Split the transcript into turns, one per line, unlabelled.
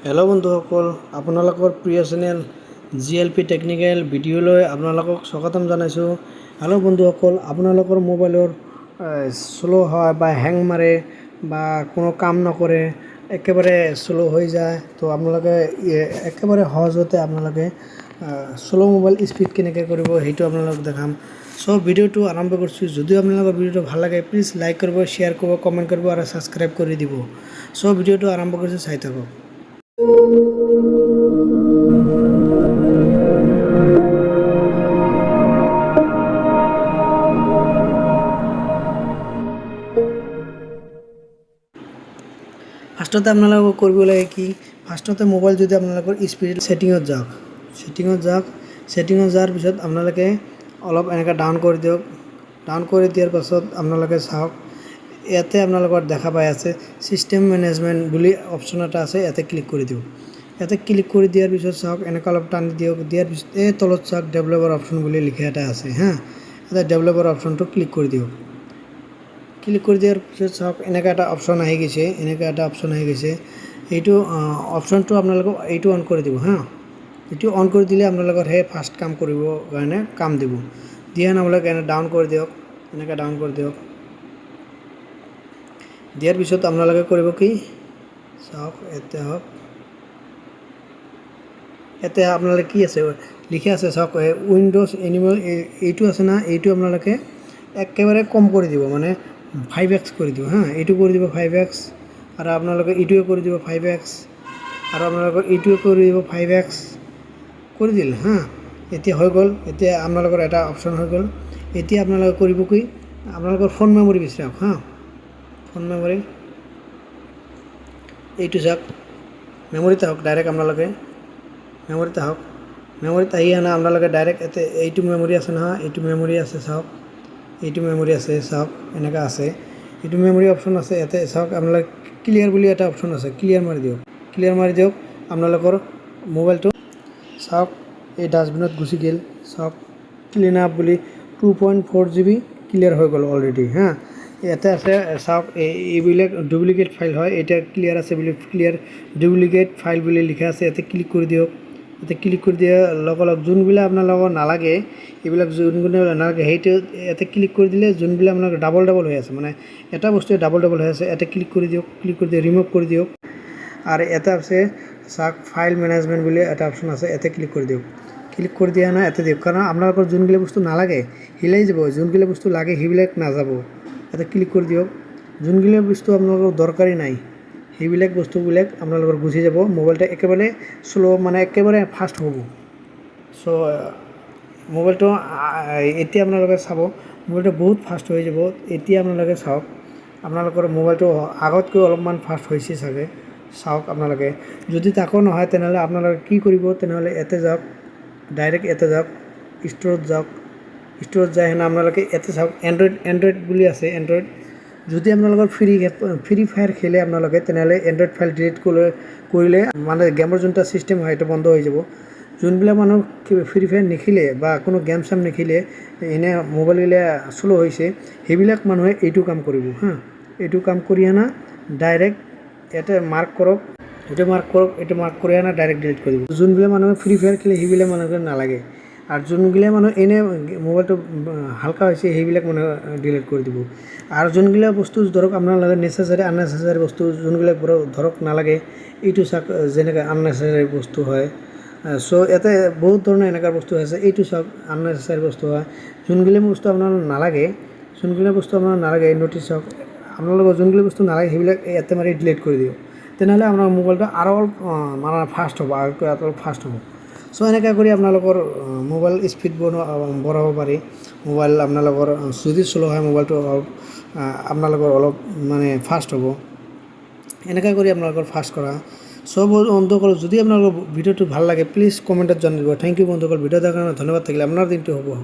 Hello' বন্ধুসকল, আপোনালোকৰ প্ৰিয় চেনেল GLP টেকনিকেল ভিডিঅ'লৈ আপোনালোকক স্বাগতম জনাইছোঁ। হেল্ল' বন্ধুসকল, আপোনালোকৰ মোবাইলৰ শ্ল' হয় বা হেং মাৰে বা কোনো কাম নকৰে, একেবাৰে শ্ল' হৈ যায়, তো আপোনালোকে একেবাৰে সহজতে আপোনালোকে শ্ল' মোবাইল স্পীড কেনেকৈ কৰিব সেইটো আপোনালোকক দেখাম। চ' ভিডিঅ'টো আৰম্ভ কৰিছোঁ। যদিও আপোনালোকৰ ভিডিঅ'টো ভাল লাগে, প্লিজ লাইক কৰিব, শ্বেয়াৰ কৰিব, কমেণ্ট কৰিব আৰু ছাবস্ক্ৰাইব কৰি দিব। চ' ভিডিঅ'টো আৰম্ভ কৰিছোঁ, চাই থাকক। ফাৰ্ষ্টতে আপোনালোকক কৰিব লাগে কি, ফাৰ্ষ্টতে মোবাইল যদি আপোনালোকৰ স্পীড ছেটিঙত যাওক, ছেটিঙত যোৱাৰ পিছত আপোনালোকে অলপ এনেকৈ ডাউন কৰি দিয়ক। ডাউন কৰি দিয়াৰ পাছত আপোনালোকে চাওক, ইয়াতে আপোনালোকৰ দেখা পাই আছে ছিষ্টেম মেনেজমেণ্ট বুলি অপশ্যন এটা আছে, ইয়াতে ক্লিক কৰি দিয়ক। ইয়াতে ক্লিক কৰি দিয়াৰ পিছত চাওক, এনেকৈ অলপ টানি দিয়ক। দিয়াৰ পিছত এই তলত চাওক ডেভেলপাৰ অপশ্যন বুলি লিখা এটা আছে ইয়াতে ডেভেলপাৰ অপশ্যনটো ক্লিক কৰি দিয়ক। ক্লিক কৰি দিয়াৰ পিছত চাওক, এনেকৈ এটা অপশ্যন আহি গৈছে। এইটো অপশ্যনটো আপোনালোকক এইটো অন কৰি দিব এইটো অন কৰি দিলে আপোনালোকৰ সেই ফাৰ্ষ্ট কাম কৰিবৰ কাৰণে কাম দিব। দিয়া আপোনালোকে এনে ডাউন কৰি দিয়ক, এনেকৈ ডাউন কৰি দিয়ক। দিয়াৰ পিছত আপোনালোকে কৰিব কি, চাওক এতিয়া আপোনালোকে কি আছে লিখা আছে, চাওক উইণ্ডোজ এনিমেল এইটো আছে না, এইটো আপোনালোকে একেবাৰে কম কৰি দিব, মানে 5x কৰি দিব এইটো কৰি দিব 5x, আৰু আপোনালোকে এইটোৱে কৰি দিব 5x, আৰু আপোনালোকৰ এইটোৱে কৰি দিব 5x কৰি দিল এতিয়া হৈ গ'ল। এতিয়া আপোনালোকৰ এটা অপশ্যন হৈ গ'ল। এতিয়া আপোনালোকে কৰিব কি, আপোনালোকৰ ফোন মেমৰি বিচাৰক ফোন মেমৰি এইটো চাওক, মেমৰিত আহক ডাইৰেক্ট। আপোনালোকে মেমৰিত আহি আপোনালোকে ডাইৰেক্ট ইয়াতে এইটো মেমৰি আছে নহয়, এইটো মেমৰি আছে চাওক, এইটো মেমৰি আছে চাওক, এনেকুৱা আছে এইটো মেমৰি অপশ্যন আছে। ইয়াতে চাওক আপোনালোকে ক্লিয়াৰ বুলি এটা অপশ্যন আছে, ক্লিয়াৰ মাৰি দিয়ক। আপোনালোকৰ মোবাইলটো চাওক এই ডাষ্টবিনত গুচি গ'ল। চাওক ক্লিন আপ বুলি 2.4 GB ক্লিয়াৰ হৈ গ'ল অলৰেডি ইয়াতে আছে। চাওক এইবিলাক ডুপ্লিকেট ফাইল হয়, এতিয়া ক্লিয়াৰ আছে বুলি ক্লিয়াৰ ডুপ্লিকেট ফাইল বুলি লিখা আছে, ইয়াতে ক্লিক কৰি দিয়ক। ইয়াতে ক্লিক কৰি দিয়াৰ লগে লগে যোনবিলাক আপোনালোকৰ নালাগে, এইবিলাক যোনবিলাক নালাগে সেইটো ইয়াতে ক্লিক কৰি দিলে যোনবিলাক আপোনালোকৰ ডাবল হৈ আছে, মানে এটা বস্তুৱে ডাবল হৈ আছে, ইয়াতে ক্লিক কৰি দিয়ক। ক্লিক কৰি দিয়ে ৰিমুভ কৰি দিয়ক। আৰু এটা আছে চাওক ফাইল মেনেজমেণ্ট বুলি এটা অপশ্যন আছে, ইয়াতে ক্লিক কৰি দিয়ক। ক্লিক কৰি দিয়া নাই ইয়াতে দিয়ক, কাৰণ আপোনালোকৰ যোনবিলাক বস্তু নালাগে হিলাই যাব, যোনবিলাক বস্তু লাগে সেইবিলাক নাযাব। ইয়াতে ক্লিক কৰি দিয়ক। যোনবিলাক বস্তু আপোনালোকৰ দৰকাৰী নাই সেইবিলাক বস্তুবিলাক আপোনালোকৰ গুচি যাব। মোবাইলটো একেবাৰে শ্ল', মানে একেবাৰে ফাষ্ট হ'ব। চ' মোবাইলটো এতিয়া আপোনালোকে চাব, মোবাইলটো বহুত ফাষ্ট হৈ যাব। এতিয়া আপোনালোকে চাওক, আপোনালোকৰ মোবাইলটো আগতকৈ অলপমান ফাষ্ট হৈছে চাগে, চাওক আপোনালোকে। যদি তাকো নহয় তেনেহ'লে আপোনালোকে কি কৰিব, তেনেহ'লে ইয়াতে যাওক, ডাইৰেক্ট ইয়াতে যাওক, ষ্ট'ৰত যাই আপোনালোকে ইয়াতে চাওক এণ্ড্ৰইড বুলি আছে। এণ্ড্ৰইড যদি আপোনালোকৰ ফ্ৰী ফায়াৰ খেলে আপোনালোকে, তেনেহ'লে এণ্ড্ৰইড ফাইল ডিলিট কৰিলে মানে গেমৰ যোনটা ছিষ্টেম হয় সেইটো বন্ধ হৈ যাব। যোনবিলাক মানুহ ফ্ৰী ফায়াৰ নেখেলে বা কোনো গেম চেম নেখেলে, এনে মোবাইলবিলাক শ্ল' হৈছে, সেইবিলাক মানুহে এইটো কাম কৰিব এইটো কাম কৰি ডাইৰেক্ট ইয়াতে মাৰ্ক কৰক, এইটো মাৰ্ক কৰি ডাইৰেক্ট ডিলিট কৰি দিব। যোনবিলাক মানুহে ফ্ৰী ফায়াৰ খেলে সেইবিলাক মানুহক নালাগে, আৰু যোনবিলাক মানুহ এনে মোবাইলটো হালকা হৈছে সেইবিলাক মানুহে ডিলিট কৰি দিব। আৰু যোনবিলাক বস্তু ধৰক আপোনালোকে নেচেচাৰী আননেচেচাৰী বস্তু যোনবিলাক ধৰক নালাগে, এইটো চাওক যেনেকৈ আননেচেচাৰী বস্তু হয়। চ' ইয়াতে বহুত ধৰণৰ এনেকুৱা বস্তু আছে, এইটো চাওক আননেচেচাৰী বস্তু হয়। যোনবিলাক বস্তু আপোনাৰ নালাগে নটিচ চাওক, আপোনালোকৰ যোনবিলাক বস্তু নালাগে সেইবিলাক ইয়াতে মাৰি ডিলিট কৰি দিয়ক। তেনেহ'লে আপোনাৰ মোবাইলটো আৰু মানে ফাষ্ট হ'ব, আৰু ফাষ্ট হ'ব। চ' এনেকৈ কৰি আপোনালোকৰ মোবাইল স্পীড বঢ়াব পাৰি। মোবাইল আপোনালোকৰ যদি শ্ল' হয়, মোবাইলটো আপোনালোকৰ অলপ মানে ফাষ্ট হ'ব। এনেকৈ কৰি আপোনালোকৰ ফাষ্ট কৰা। চ' বন্ধুসকল, যদি আপোনালোকৰ ভিডিঅ'টো ভাল লাগে প্লিজ কমেণ্টত জনাই দিব। থেংক ইউ বন্ধুসকল, ভিডিঅ' দেখাৰ কাৰণে ধন্যবাদ থাকিলে। আপোনাৰ দিনটো হ'ব।